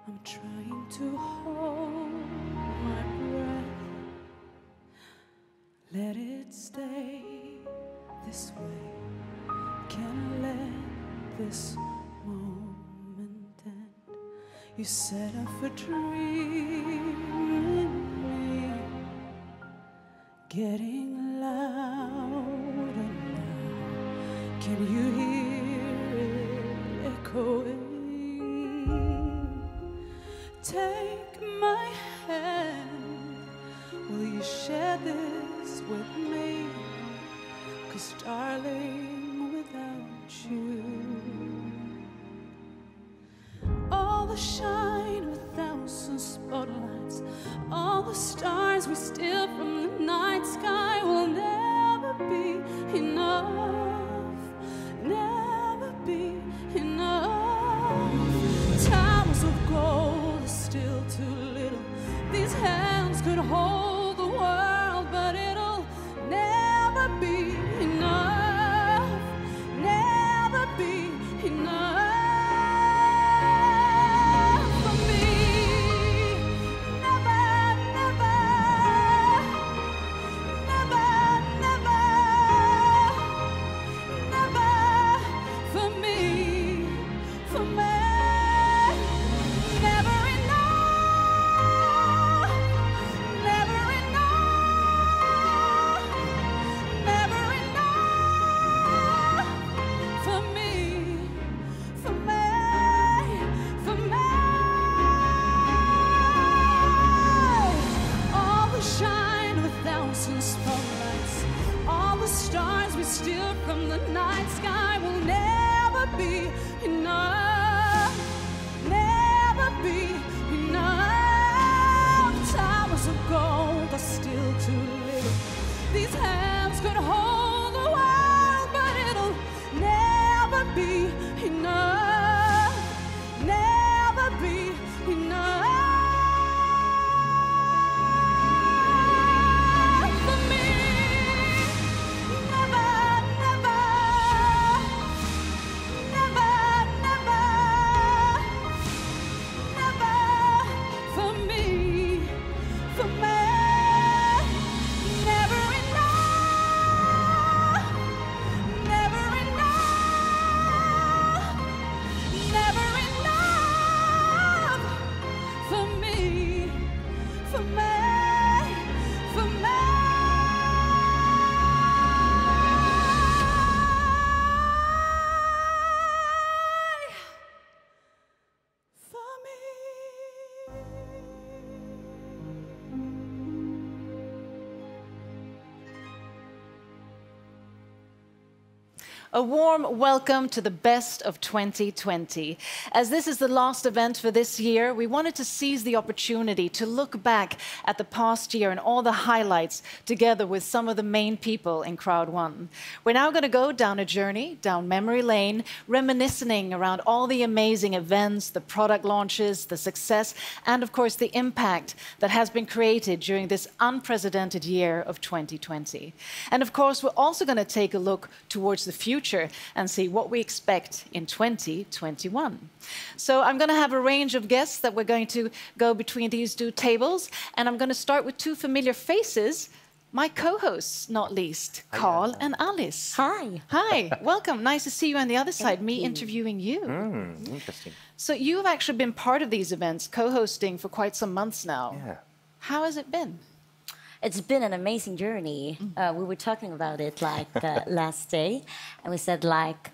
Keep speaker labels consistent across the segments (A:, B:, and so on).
A: I'm trying to hold my breath. Let it stay this way. Can't let this moment end. You set off a dream in me, getting louder now. Can you hear it echoing? Take my hand. Will you share this with me? 'Cause darling, without you, all the shine with thousand spotlights, all the stars we steal from the night sky will never be enough, never be enough. Towers of gold are still too little. These hands could hold the world, but it'll never be enough, never be enough for me. Never, never, never, never, never for me, for me. Never enough, never enough, never enough for me, for me, for me. All the shine with thousand spotlights, all the stars we steal from the night sky will never be enough, never be enough. Towers of gold are still too little. These hands could hold the world, but it'll never be enough, never be enough for me. Never, never, never, never, never for me, for me. Never enough, never enough, never enough for me, for me, for me. For me.
B: A warm welcome to the best of 2020. As this is the last event for this year, we wanted to seize the opportunity to look back at the past year and all the highlights together with some of the main people in CROWD1. We're now going to go down a journey, down memory lane, reminiscing around all the amazing events, the product launches, the success, and of course the impact that has been created during this unprecedented year of 2020. And of course, we're also going to take a look towards the future and see what we expect in 2021. So I'm going to have a range of guests that we're going to go between these two tables, and I'm going to start with two familiar faces, my co-hosts, not least, Carl and Alice.
C: Hi.
B: Hi, welcome. Nice to see you on the other side, me
C: you.
B: interviewing you.
D: Interesting.
B: So you've actually been part of these events, co-hosting for quite some months now.
D: Yeah.
B: How has it been?
C: It's been an amazing journey. We were talking about it like last day, and we said like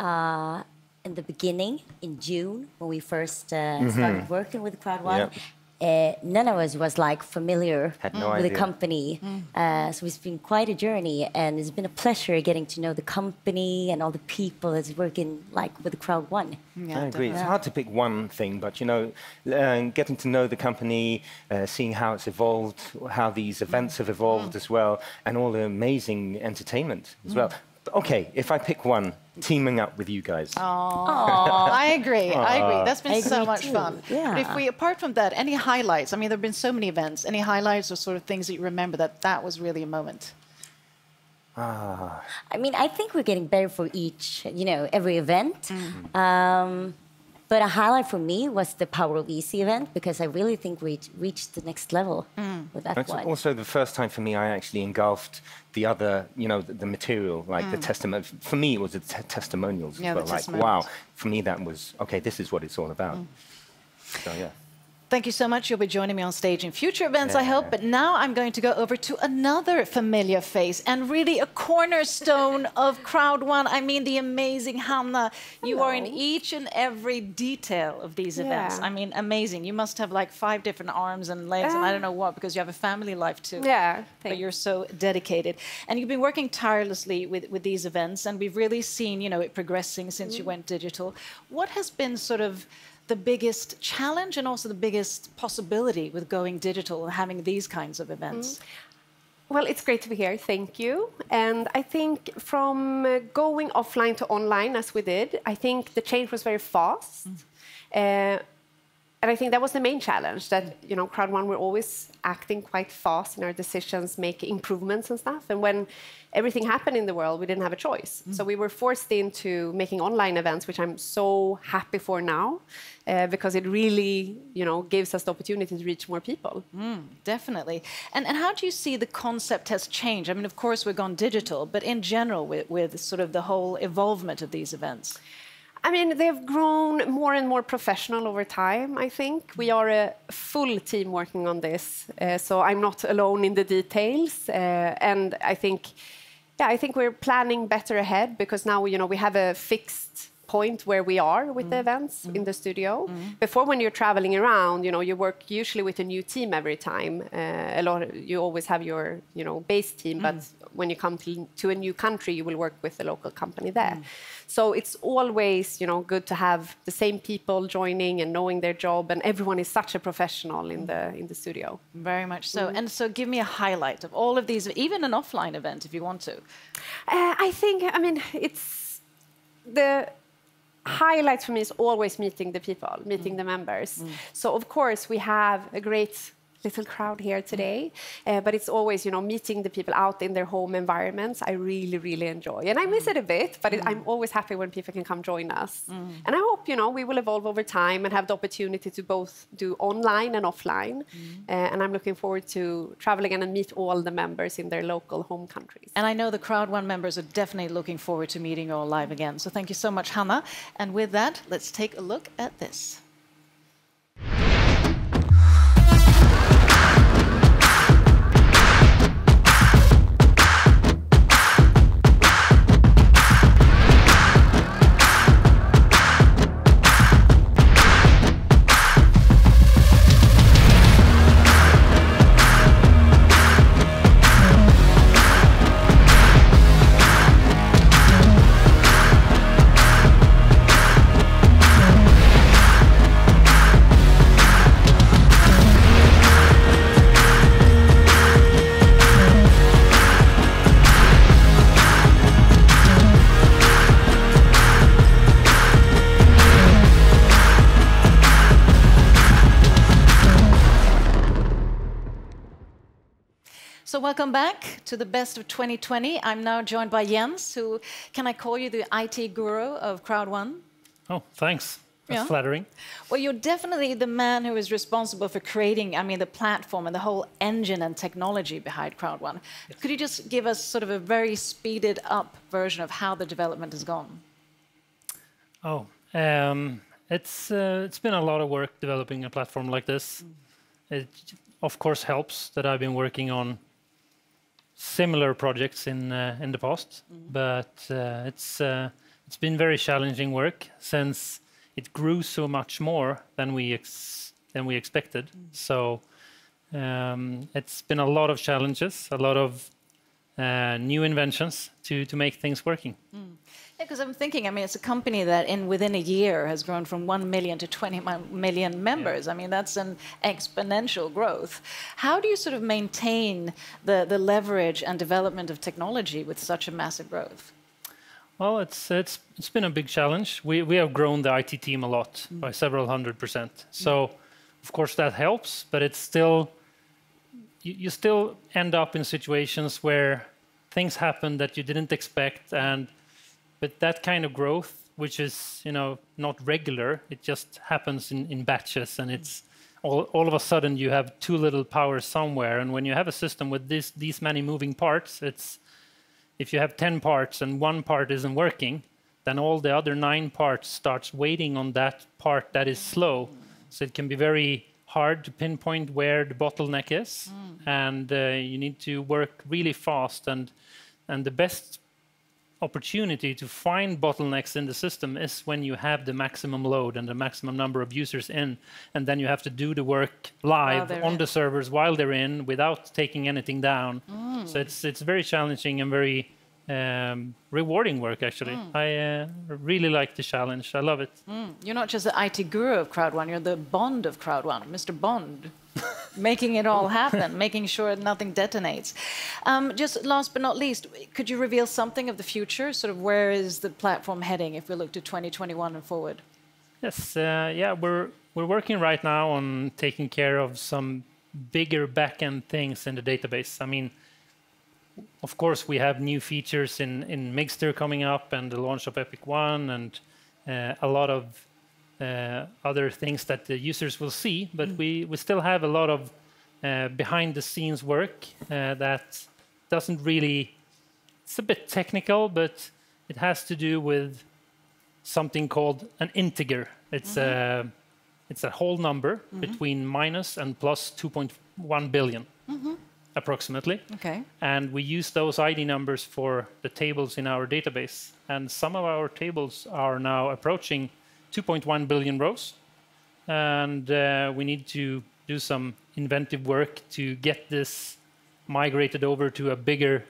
C: in the beginning, in June, when we first started working with CROWD1, none of us was like familiar
D: Had no
C: with
D: idea.
C: the company. So it's been quite a journey, and it's been a pleasure getting to know the company and all the people that's working like with CROWD1.
B: Yeah,
D: I agree. It's hard to pick one thing, but you know, getting to know the company, seeing how it's evolved, how these events have evolved as well, and all the amazing entertainment as well. Okay, if I pick one, teaming up with you guys.
B: I agree. I agree. That's been
C: I
B: so
C: agree
B: much
C: too.
B: fun.
C: Yeah.
B: But if we, apart from that, any highlights? I mean, there have been so many events. Any highlights or sort of things that you remember that was really a moment?
C: I mean, I think we're getting better for each, you know, every event. But a highlight for me was the Power of Easy event, because I really think we reached the next level with that
D: It's
C: one.
D: also the first time for me I actually engulfed the other, the material, like the testimony. For me, it was the testimonials.
B: Yeah,
D: but
B: the
D: like,
B: testimonials.
D: wow, for me that was, okay, this is what it's all about. So, yeah.
B: Thank you so much. You'll be joining me on stage in future events, I hope. But now I'm going to go over to another familiar face and really a cornerstone of CROWD1. I mean, the amazing Hanna. You are in each and every detail of these events. I mean, amazing. You must have like 5 different arms and legs and I don't know what, because you have a family life too.
E: Yeah,
B: but you're so dedicated. And you've been working tirelessly with these events, and we've really seen, it progressing since you went digital. What has been sort of the biggest challenge and also the biggest possibility with going digital and having these kinds of events?
E: Well, it's great to be here. Thank you. And I think from going offline to online, as we did, I think the change was very fast. And I think that was the main challenge, that, CROWD1, we're always acting quite fast in our decisions, make improvements and stuff. And when everything happened in the world, we didn't have a choice. So we were forced into making online events, which I'm so happy for now, because it really, gives us the opportunity to reach more people.
B: Definitely. And how do you see the concept has changed? I mean, of course, we've gone digital, but in general, with sort of the whole evolvement of these events?
E: I mean, they've grown more and more professional over time, I think. We are a full team working on this, so I'm not alone in the details. And I think we're planning better ahead, because now, we have a fixed point where we are with the events in the studio. Before, when you're traveling around, you work usually with a new team every time. You always have your, base team, but when you come to a new country, you will work with the local company there. So it's always, good to have the same people joining and knowing their job, and everyone is such a professional in the studio.
B: Very much so. And so give me a highlight of all of these, even an offline event if you want to.
E: It's the highlight for me is always meeting the people, meeting the members. So of course we have a great little crowd here today, but it's always, meeting the people out in their home environments. I really, really enjoy, and I miss it a bit, but I'm always happy when people can come join us. And I hope, we will evolve over time and have the opportunity to both do online and offline. And I'm looking forward to traveling and meet all the members in their local home countries.
B: And I know the CROWD1 members are definitely looking forward to meeting you all live again. So thank you so much, Hanna. And with that, let's take a look at this. So welcome back to the best of 2020. I'm now joined by Jens, who, can I call you the IT guru of CROWD1?
F: Oh, thanks. That's flattering.
B: Well, you're definitely the man who is responsible for creating, the platform and the whole engine and technology behind CROWD1. Yes. Could you just give us sort of a very speeded up version of how the development has gone?
F: Oh, it's been a lot of work developing a platform like this. It, of course, helps that I've been working on similar projects in the past, but it's been very challenging work since it grew so much more than we expected. So it's been a lot of challenges, a lot of new inventions to make things working.
B: Yeah, because I'm thinking, it's a company that within a year has grown from 1 million to 20 million members. Yeah. That's an exponential growth. How do you sort of maintain the leverage and development of technology with such a massive growth?
F: Well, it's been a big challenge. We have grown the IT team a lot, by several 100%. So, of course, that helps, but it's still, you still end up in situations where things happen that you didn't expect, but that kind of growth which is, you know, not regular. It just happens in batches, and it's all of a sudden you have too little power somewhere. And when you have a system with these many moving parts, it's if you have 10 parts and one part isn't working, then all the other 9 parts starts waiting on that part that is slow. So it can be very hard to pinpoint where the bottleneck is, and you need to work really fast. And the best opportunity to find bottlenecks in the system is when you have the maximum load and the maximum number of users in, and then you have to do the work live on the servers while they're in without taking anything down. So it's very challenging and very rewarding work, actually. I really like the challenge. I love it.
B: You're not just the IT guru of CROWD1, you're the Bond of CROWD1, Mr. Bond. Making it all happen, making sure nothing detonates. Just last but not least, could you reveal something of the future? Sort of where is the platform heading if we look to 2021 and forward?
F: Yes, yeah, we're working right now on taking care of some bigger back-end things in the database. I mean, of course, we have new features in Mixter coming up and the launch of Epic One and a lot of other things that the users will see, but we still have a lot of behind-the-scenes work that doesn't really... It's a bit technical, but it has to do with something called an integer. It's a whole number between minus and plus 2.1 billion, approximately.
B: Okay.
F: And we use those ID numbers for the tables in our database. And some of our tables are now approaching 2.1 billion rows, and we need to do some inventive work to get this migrated over to a bigger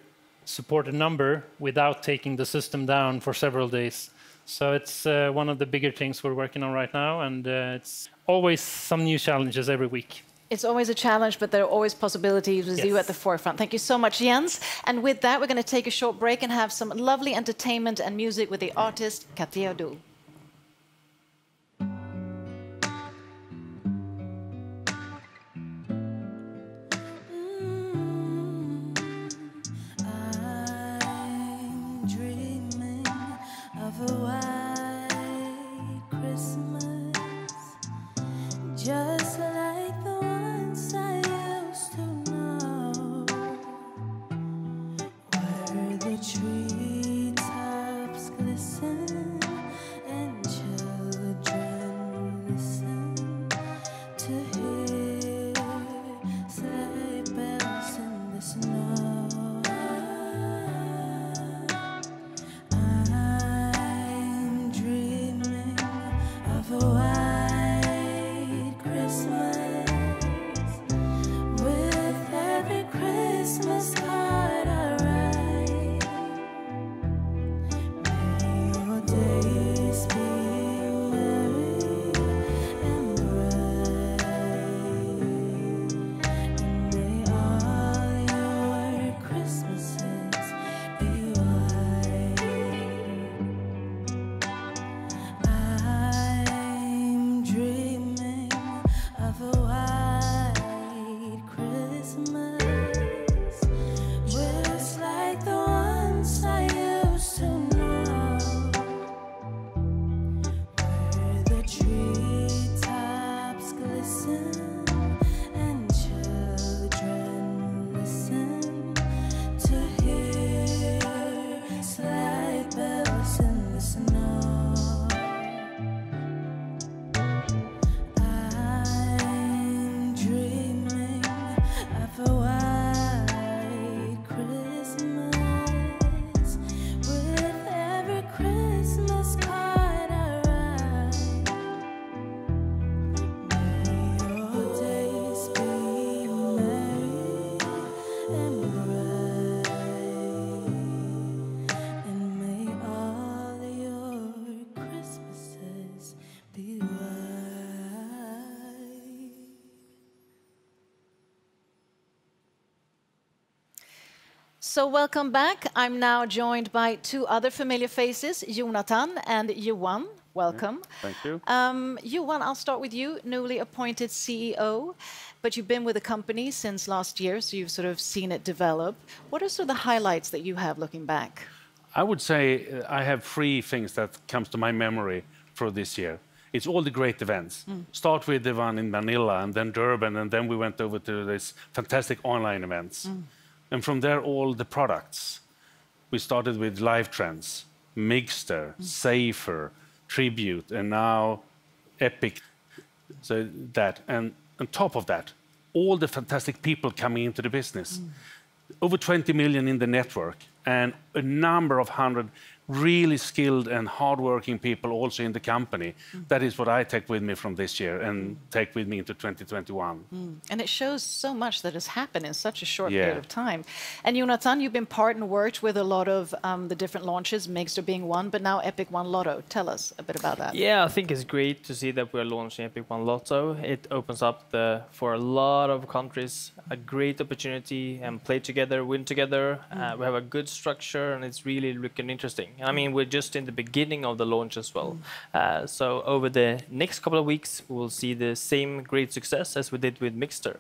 F: supported number without taking the system down for several days. So it's one of the bigger things we're working on right now, and it's always some new challenges every week.
B: It's always a challenge, but there are always possibilities with you at the forefront. Thank you so much, Jens. And with that, we're going to take a short break and have some lovely entertainment and music with the artist Katia Du.
A: Just like the ones I used to know, where the treetops glisten and children listen to hear sleigh bells in the snow. I'm dreaming of a white Christmas, with every Christmas card I write. May your days be merry and bright, and may all your Christmases be white. I'm dreaming of a white Christmas, just like the ones I used to know, where the treetops glisten and children listen to hear sleigh bells in the snow. I'm dreaming of a white Christmas, with every Christmas card I write. May your days be merry and bright, and may all your Christmases be white.
B: So welcome back. I'm now joined by two other familiar faces, Jonathan and Johan. Welcome.
G: Thank you.
B: Johan, I'll start with you, newly appointed CEO, but you've been with the company since last year, so you've sort of seen it develop. What are sort of the highlights that you have looking back?
G: I would say I have three things that comes to my memory for this year. It's all the great events. Start with the one in Manila, and then Durban, and then we went over to this fantastic online events. And from there, all the products. We started with Live Trends, Mixter, Safer, Tribute, and now Epic. So that, and on top of that, all the fantastic people coming into the business. Over 20 million in the network, and a number of hundred really skilled and hardworking people also in the company. That is what I take with me from this year and take with me into 2021.
B: And it shows so much that has happened in such a short period of time. And Jonathan, you've been part and worked with a lot of the different launches, Mixter being one, but now Epic One Lotto. Tell us a bit about that.
H: Yeah, I think it's great to see that we're launching Epic One Lotto. It opens up for a lot of countries a great opportunity and play together, win together. We have a good structure, and it's really looking interesting. I mean, we're just in the beginning of the launch as well. So over the next couple of weeks, we'll see the same great success as we did with Mixter.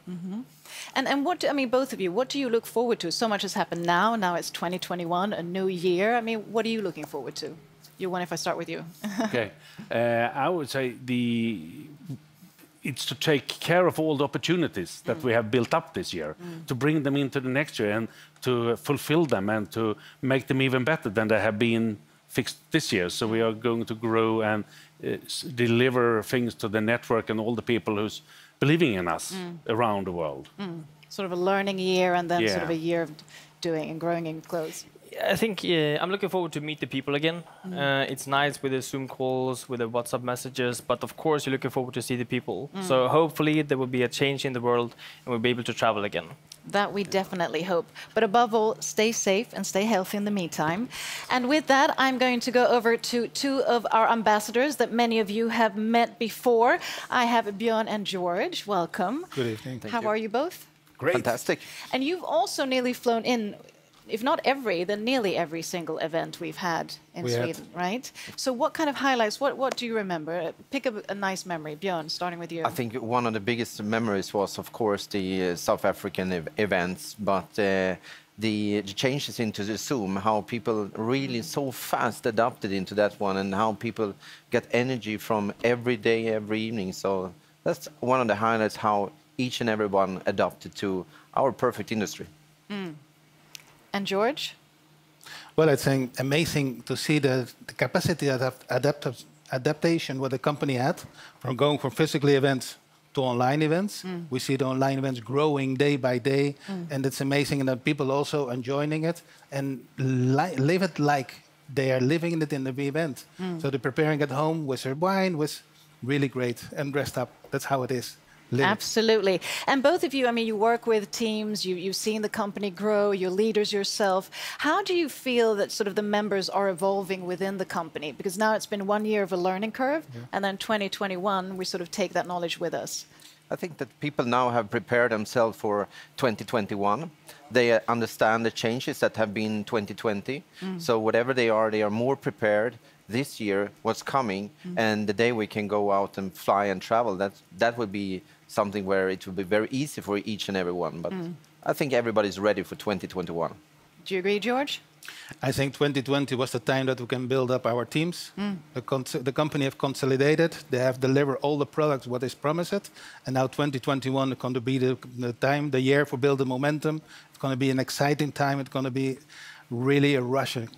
B: And what, I mean, both of you, what do you look forward to? So much has happened now. Now it's 2021, a new year. I mean, what are you looking forward to? Johan, if I start with you.
G: Okay. I would say it's to take care of all the opportunities that we have built up this year, to bring them into the next year and to fulfill them and to make them even better than they have been fixed this year. So we are going to grow and deliver things to the network and all the people who's believing in us around the world.
B: Sort of a learning year and then sort of a year of doing and growing in clothes.
H: I think I'm looking forward to meet the people again. It's nice with the Zoom calls, with the WhatsApp messages, but of course you're looking forward to see the people. So hopefully there will be a change in the world and we'll be able to travel again.
B: That we definitely hope. But above all, stay safe and stay healthy in the meantime. And with that, I'm going to go over to two of our ambassadors that many of you have met before. I have Björn and George. Welcome.
I: Good evening.
B: How are you both?
I: Great.
J: Fantastic.
B: And you've also nearly flown in, if not every, then nearly every single event we've had in Sweden, right? So what kind of highlights, what do you remember? Pick a nice memory. Björn, starting with you.
J: I think one of the biggest memories was, of course, the South African events, but the changes into the Zoom, how people really so fast adapted into that one, and how people get energy from every day, every evening. So that's one of the highlights, how each and every one adapted to our perfect industry.
B: And George?
I: Well, I think amazing to see the capacity of adaptation what the company had from going from physical events to online events. We see the online events growing day by day, and it's amazing that people also enjoying it and live it like they are living it in the event. So they're preparing at home with their wine, was really great and dressed up. That's how it is.
B: Absolutely. And both of you, I mean, you work with teams, you've seen the company grow, you're leaders yourself. How do you feel that sort of the members are evolving within the company? Because now it's been 1 year of a learning curve, and then 2021, we sort of take that knowledge with us.
J: I think that people now have prepared themselves for 2021. They understand the changes that have been in 2020. So whatever they are more prepared this year, what's coming, and the day we can go out and fly and travel, that would be something where it will be very easy for each and every one. But I think everybody's ready for 2021.
B: Do you agree, George?
I: I think 2020 was the time that we can build up our teams. The company have consolidated. They have delivered all the products what is promised. And now 2021 is going to be the year for building momentum. It's going to be an exciting time. It's going to be really a rushing.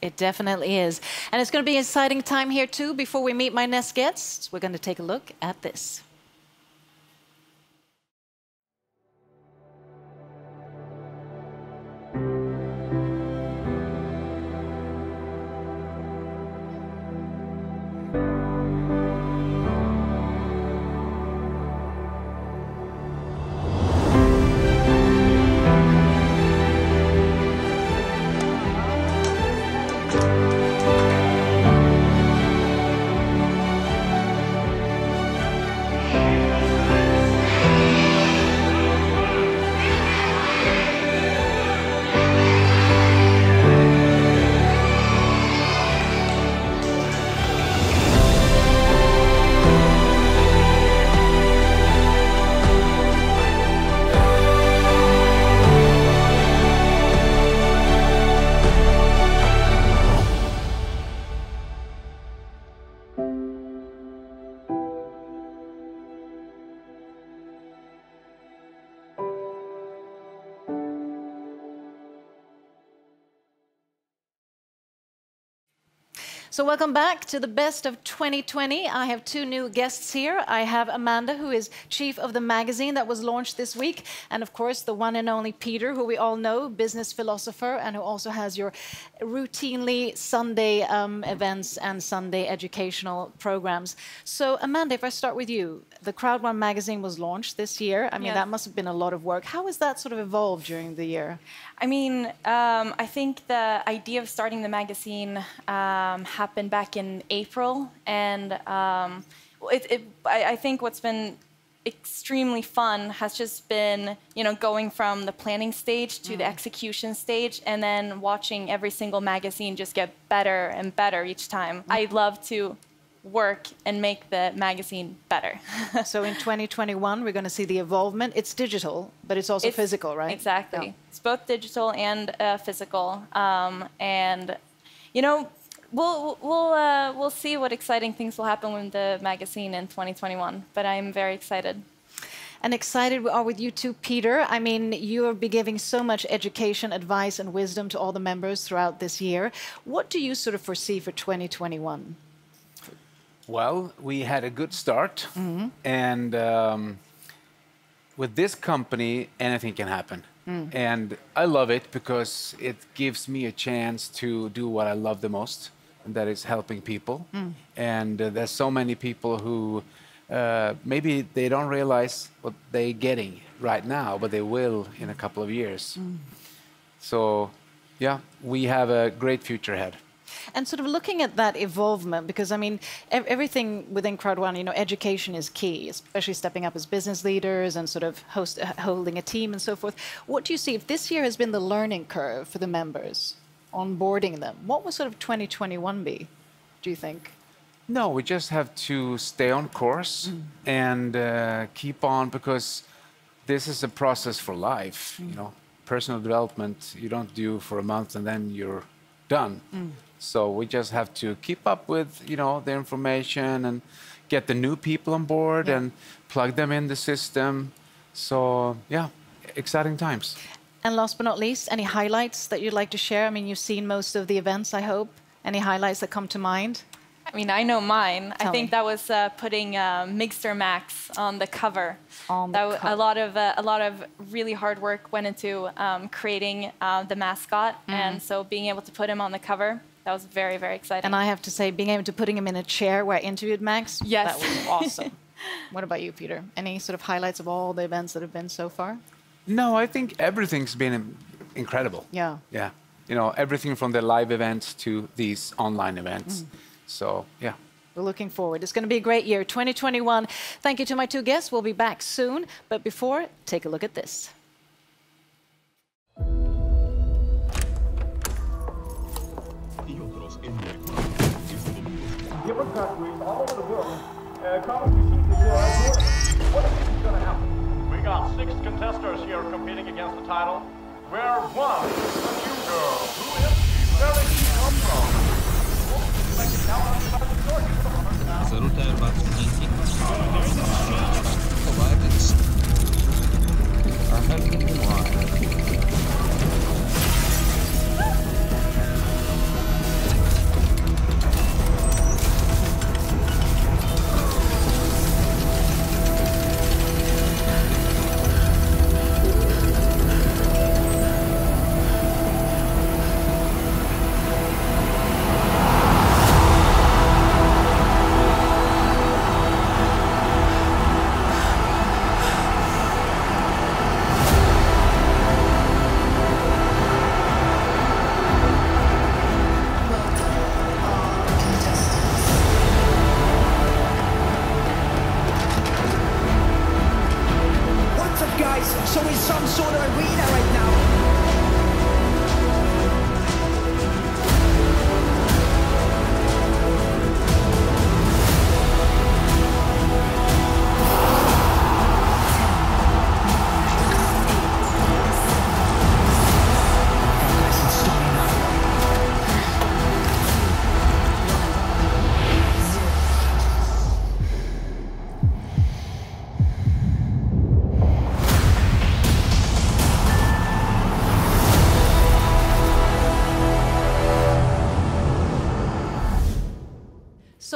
B: It definitely is. And it's going to be an exciting time here too. Before we meet my next guests, we're going to take a look at this. So welcome back to the best of 2020. I have two new guests here. I have Amanda, who is chief of the magazine that was launched this week, and of course the one and only Peter, who we all know, business philosopher, and who also has your routinely Sunday events and Sunday educational programs. So Amanda, if I start with you, the CROWD1 magazine was launched this year. I mean, that must have been a lot of work. How has that sort of evolved during the year?
K: I mean, I think the idea of starting the magazine happened back in April, and I think what's been extremely fun has just been, going from the planning stage to the execution stage, and then watching every single magazine just get better and better each time. I love to work and make the magazine better.
B: So in 2021, we're going to see the evolvement. It's digital, but it's also physical, right?
K: Exactly. Yeah. It's both digital and physical. And, we'll see what exciting things will happen with the magazine in 2021. But I'm very excited.
B: And excited we are with you too, Peter. I mean, you'll be giving so much education, advice, and wisdom to all the members throughout this year. What do you sort of foresee for 2021?
L: Well, we had a good start, and with this company, anything can happen. And I love it because it gives me a chance to do what I love the most, and that is helping people. And there's so many people who maybe they don't realize what they're getting right now, but they will in a couple of years. So, yeah, we have a great future ahead.
B: And sort of looking at that evolvement, because I mean, everything within CROWD1, education is key, especially stepping up as business leaders and sort of holding a team and so forth. What do you see if this year has been the learning curve for the members, onboarding them? What will sort of 2021 be, do you think?
L: No, we just have to stay on course and keep on, because this is a process for life. Personal development you don't do for a month and then you're done. So we just have to keep up with, the information and get the new people on board and plug them in the system. So, yeah, exciting times.
B: And last but not least, any highlights that you'd like to share? I mean, you've seen most of the events, I hope. Any highlights that come to mind?
K: I mean, I know mine.
B: Tell
K: I think
B: me.
K: that was putting Mixer Max on the cover. A lot of really hard work went into creating the mascot, and so being able to put him on the cover, that was very, very exciting.
B: And I have to say, being able to putting him in a chair where I interviewed Max,
K: yes,
B: that was awesome. What about you, Peter? Any sort of highlights of all the events that have been so far?
L: No, I think everything's been incredible.
B: Yeah.
L: Yeah. Everything from the live events to these online events. So, yeah.
B: We're looking forward. It's going to be a great year, 2021. Thank you to my two guests. We'll be back soon. But before, take a look at this.
M: Different countries all over the world come to see the world. What do you think is going to happen? We got 6 contestants here competing against the title. Where one is a new girl. Who is she? Where did she come from?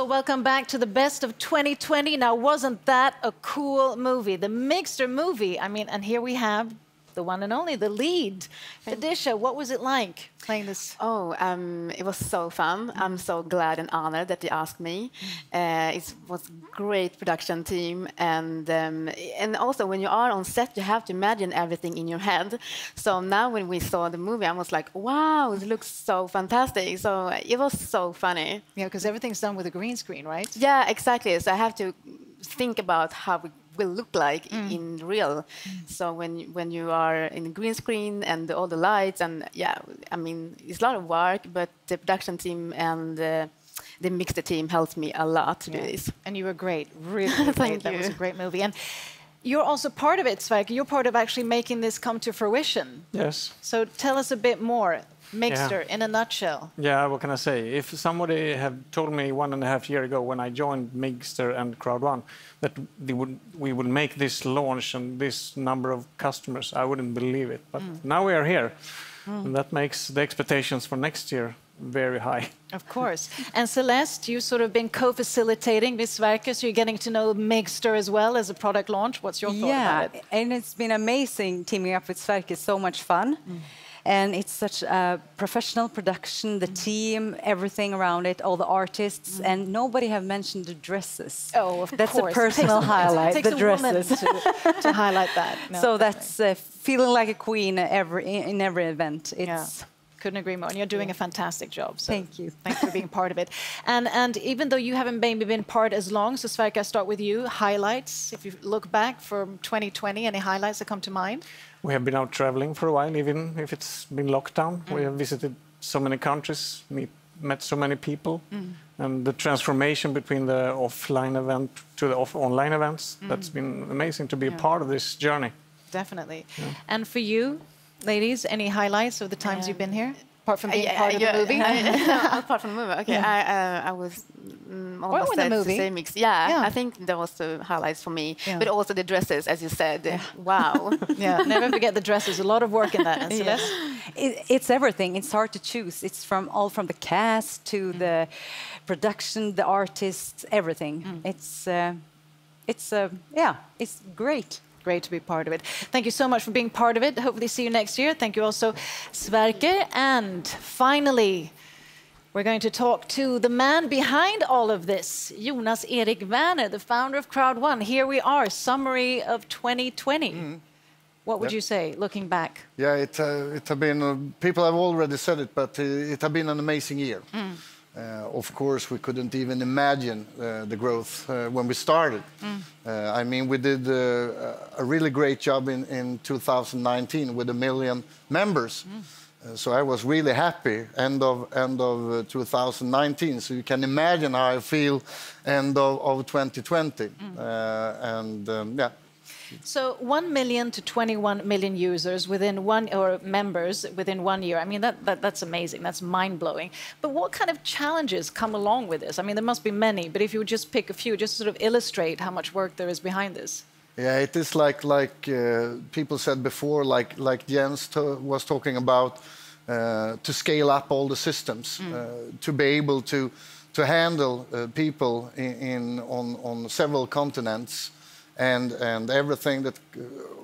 B: welcome back to the best of 2020. Now, wasn't that a cool movie? The Mixter movie. I mean, and here we have the one and only, the lead. Felicia, what was it like playing this?
N: Oh, it was so fun. I'm so glad and honored that they asked me. It was a great production team, and also when you are on set, you have to imagine everything in your head. So now when we saw the movie, I was like, wow, it looks so fantastic. So it was so funny.
B: Yeah, because everything's done with a green screen, right?
N: Yeah, exactly. So I have to think about how it will look like in real. So when you are in green screen and all the lights, and yeah, I mean, it's a lot of work, but the production team and the Mixter team helped me a lot to do this.
B: And you were great, really great.
N: Thank you.
B: That was a great movie. And you're also part of it, Sverker. You're part of actually making this come to fruition.
O: Yes.
B: So tell us a bit more. Mixter, in a nutshell.
O: Yeah, what can I say? If somebody had told me 1.5 years ago when I joined Mixter and CROWD1 that we would make this launch and this number of customers, I wouldn't believe it. But now we are here. And that makes the expectations for next year very high.
B: Of course. And Celeste, you've sort of been co-facilitating with Sverker, so you're getting to know Mixter as well as a product launch. What's your thought about it?
P: And it's been amazing teaming up with Sverker. It's so much fun. And it's such a professional production, the team, everything around it, all the artists, and nobody have mentioned the dresses.
B: Oh, of
P: that's
B: course.
P: A personal highlight,
B: it takes
P: the
B: a
P: dresses.
B: woman to highlight that. No,
P: so that's feeling like a queen in every event. It's
B: couldn't agree more. And you're doing a fantastic job. So
P: thank you.
B: Thanks for being part of it. And even though you haven't maybe been part as long, so Sverker, I start with you. Highlights, if you look back from 2020, any highlights that come to mind?
O: We have been out traveling for a while, even if it's been locked down. We have visited so many countries, met so many people, and the transformation between the offline event to the online events, that's been amazing to be a part of this journey.
B: Definitely. Yeah. And for you, ladies, any highlights of the times you've been here? Apart from being part of the movie?
N: Apart from the movie, okay. I was almost
B: the movie.
N: The same mix. Yeah, I think that was the highlights for me. Yeah. But also the dresses, as you said. Wow.
B: Yeah, never forget the dresses. A lot of work in that. And Celeste?
P: It's everything. It's hard to choose. It's from the cast to the production, the artists, everything. It's great.
B: Great to be part of it. Thank you so much for being part of it. Hopefully see you next year. Thank you also, Sverker. And finally, we're going to talk to the man behind all of this, Jonas Erik Werner, the founder of CROWD1. Here we are, summary of 2020. What would you say, looking back?
Q: Yeah, it has been, people have already said it, but it has been an amazing year. Of course, we couldn't even imagine the growth when we started. I mean, we did a really great job in 2019 with 1 million members. So I was really happy end of 2019. So you can imagine how I feel end of 2020. Yeah.
B: So 1 million to 21 million users within members within 1 year. I mean, that's amazing. That's mind-blowing. But what kind of challenges come along with this? I mean, there must be many, but if you would just pick a few, just sort of illustrate how much work there is behind this.
Q: Yeah, it is like people said before, like Jens was talking about, to scale up all the systems, to be able to handle people on several continents. And everything that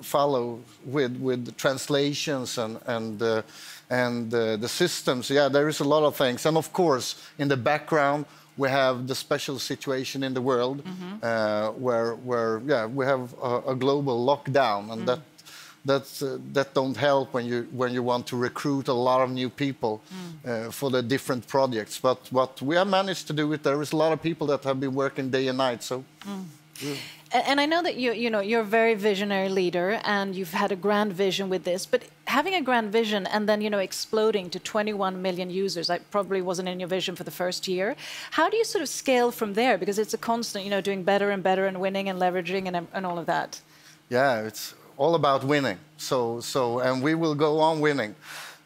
Q: follow with the translations and the systems. Yeah, there is a lot of things. And of course, in the background, we have the special situation in the world where we have a global lockdown, and that don't help when you want to recruit a lot of new people for the different projects. But what we have managed to do it, there is a lot of people that have been working day and night. So.
B: And I know that you're a very visionary leader and you've had a grand vision with this, but having a grand vision and then exploding to 21 million users, that probably wasn't in your vision for the first year. How do you sort of scale from there? Because it's a constant, doing better and better and winning and leveraging and all of that.
Q: Yeah, it's all about winning. And we will go on winning.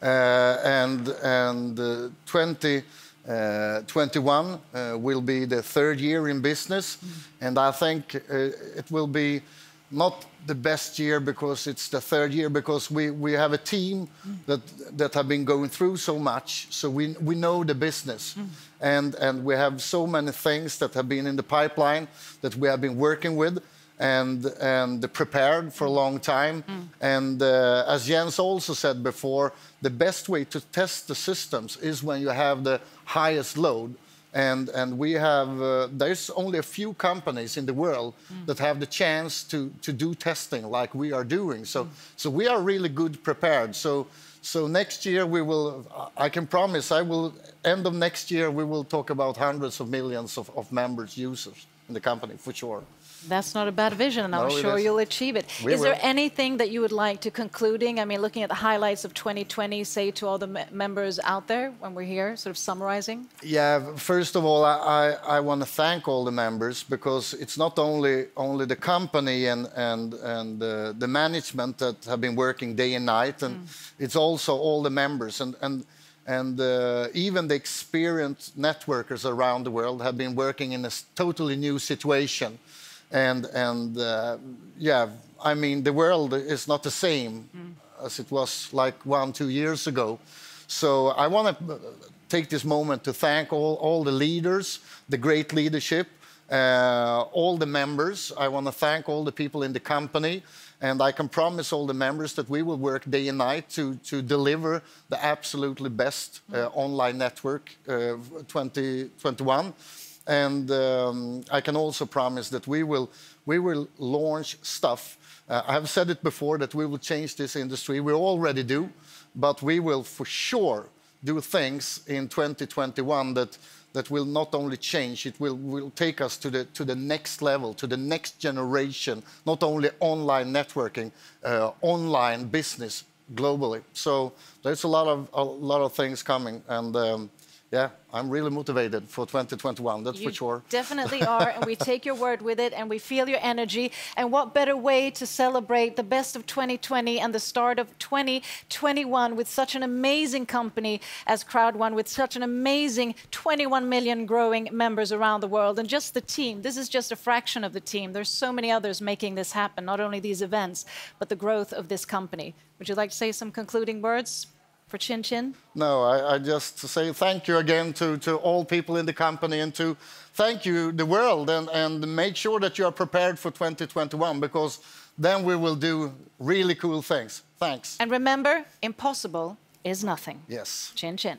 Q: 2021 will be the 3rd year in business, and I think it will be not the best year because it's the third year, because we have a team that have been going through so much, so we know the business, and we have so many things that have been in the pipeline that we have been working with and prepared for a long time. And as Jens also said before, the best way to test the systems is when you have the highest load. And we have, there's only a few companies in the world that have the chance to do testing like we are doing. So we are really good prepared. So next year we will, I can promise, end of next year we will talk about hundreds of millions of members, users in the company for sure.
B: That's not a bad vision, and I'm sure you'll achieve it. Is there anything that you would like to concluding? I mean, looking at the highlights of 2020, say to all the members out there when we're here, sort of summarizing?
Q: Yeah, first of all, I want to thank all the members, because it's not only the company and the management that have been working day and night, and it's also all the members and even the experienced networkers around the world have been working in a totally new situation. And yeah, I mean, the world is not the same as it was like 1-2 years ago. So I want to take this moment to thank all the leaders, the great leadership, all the members. I want to thank all the people in the company. And I can promise all the members that we will work day and night to deliver the absolutely best online network 2021. And I can also promise that we will launch stuff. I have said it before that we will change this industry. We already do, but we will for sure do things in 2021 that will not only change, it will take us to the next level, to the next generation, not only online networking, online business globally. So there's a lot of things coming, and yeah, I'm really motivated for 2021, that's for sure.
B: Definitely are, and we take your word with it, and we feel your energy. And what better way to celebrate the best of 2020 and the start of 2021 with such an amazing company as CROWD1, with such an amazing 21 million growing members around the world. And just the team, this is just a fraction of the team. There's so many others making this happen, not only these events, but the growth of this company. Would you like to say some concluding words for Chin Chin?
Q: No, I just say thank you again to all people in the company, and to thank you the world, and make sure that you are prepared for 2021, because then we will do really cool things. Thanks.
B: And remember, impossible is nothing.
Q: Yes.
B: Chin Chin.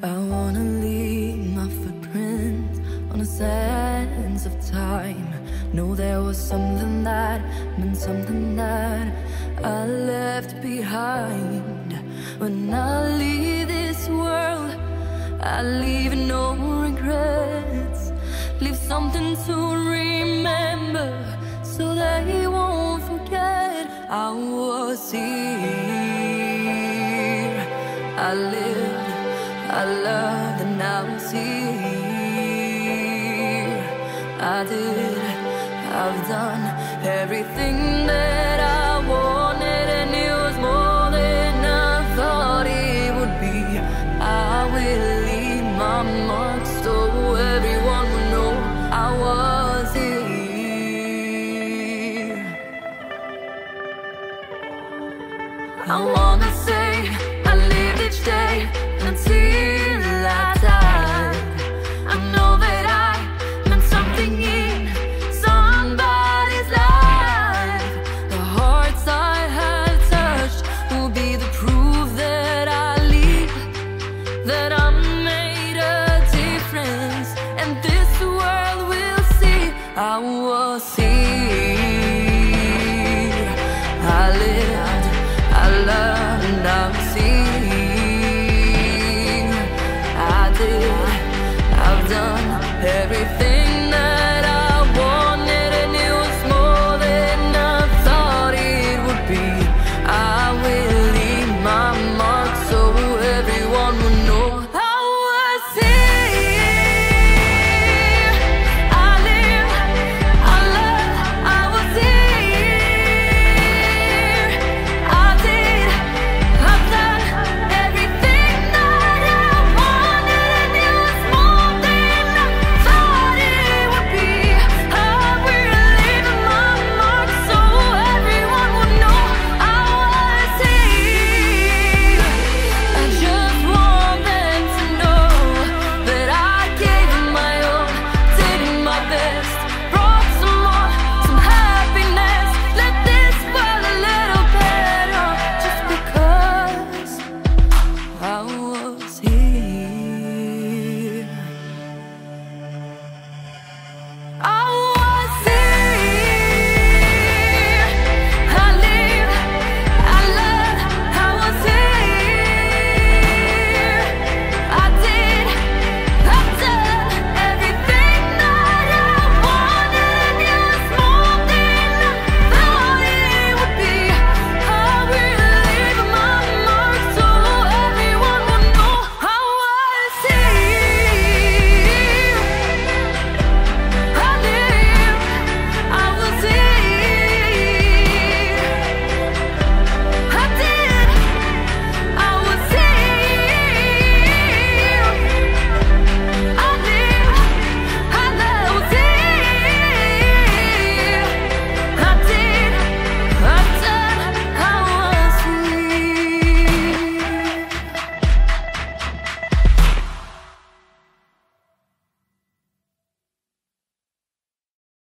R: I wanna leave my footprint on the sands of time. Know there was something that meant something that I left behind. When I leave this world, I leave no regrets. Leave something to remember, so they won't forget I was here. I lived, I loved, and I was here. I did, I've done everything that I wanted, and it was more than I thought it would be. I will leave my mark so everyone will know I was here. I wanna say I lived each day until I died. I know that I meant something in somebody's life. The hearts I have touched will be the proof that I leave, that I made a difference, and this world will see I was here. I lived, I loved, and I was here. I've done everything